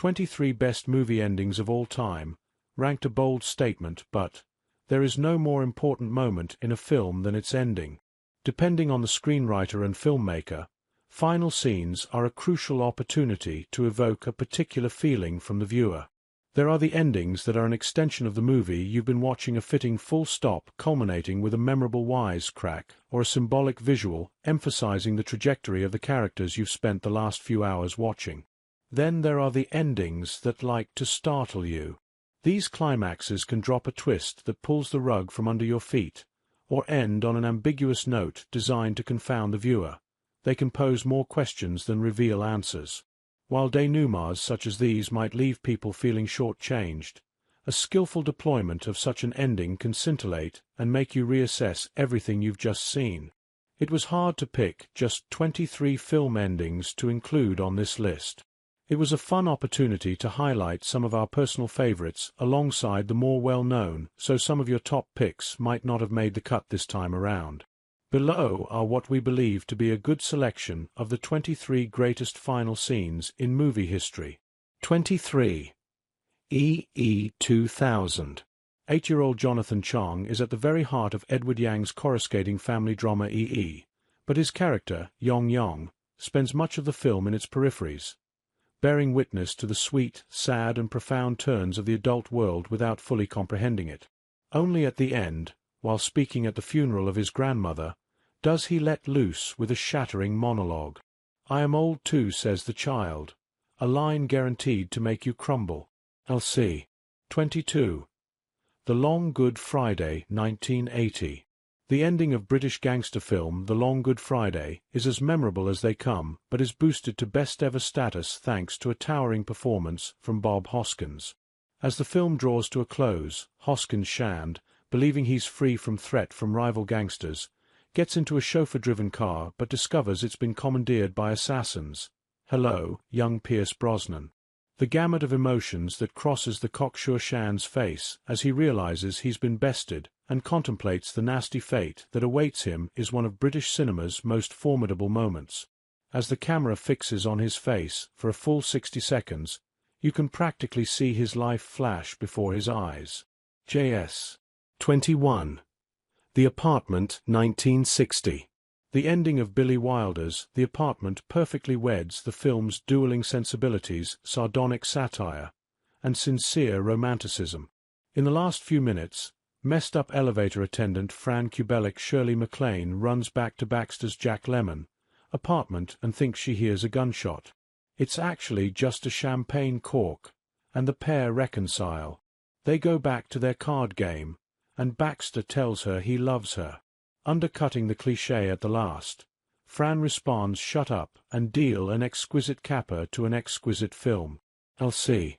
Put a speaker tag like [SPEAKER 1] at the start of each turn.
[SPEAKER 1] 23 Best Movie Endings of All Time, ranked a bold statement, but there is no more important moment in a film than its ending. Depending on the screenwriter and filmmaker, final scenes are a crucial opportunity to evoke a particular feeling from the viewer. There are the endings that are an extension of the movie you've been watching, a fitting full stop culminating with a memorable wisecrack, or a symbolic visual emphasizing the trajectory of the characters you've spent the last few hours watching. Then there are the endings that like to startle you. These climaxes can drop a twist that pulls the rug from under your feet, or end on an ambiguous note designed to confound the viewer. They can pose more questions than reveal answers. While denouements such as these might leave people feeling short-changed, a skillful deployment of such an ending can scintillate and make you reassess everything you've just seen. It was hard to pick just 23 film endings to include on this list. It was a fun opportunity to highlight some of our personal favorites alongside the more well-known, so some of your top picks might not have made the cut this time around. Below are what we believe to be a good selection of the 23 greatest final scenes in movie history. 23. EE 2000. 8-year-old Jonathan Chong is at the very heart of Edward Yang's coruscating family drama EE, but his character, Yong Yong, spends much of the film in its peripheries, bearing witness to the sweet, sad and profound turns of the adult world without fully comprehending it. Only at the end, while speaking at the funeral of his grandmother, does he let loose with a shattering monologue. "I am old too," says the child, a line guaranteed to make you crumble. LC. 22. The Long Good Friday, 1980. The ending of British gangster film The Long Good Friday is as memorable as they come, but is boosted to best-ever status thanks to a towering performance from Bob Hoskins. As the film draws to a close, Hoskins Shand, believing he's free from threat from rival gangsters, gets into a chauffeur-driven car but discovers it's been commandeered by assassins. Hello, young Pierce Brosnan. The gamut of emotions that crosses the cocksure Shand's face as he realizes he's been bested and contemplates the nasty fate that awaits him is one of British cinema's most formidable moments. As the camera fixes on his face for a full 60 seconds, you can practically see his life flash before his eyes. JS. 21. The Apartment, 1960. The ending of Billy Wilder's The Apartment perfectly weds the film's dueling sensibilities, sardonic satire, and sincere romanticism. In the last few minutes, messed-up elevator attendant Fran Kubelik Shirley MacLaine runs back to Baxter's Jack Lemmon apartment and thinks she hears a gunshot. It's actually just a champagne cork, and the pair reconcile. They go back to their card game, and Baxter tells her he loves her. Undercutting the cliché at the last, Fran responds, "Shut up," and deal an exquisite capper to an exquisite film. LC.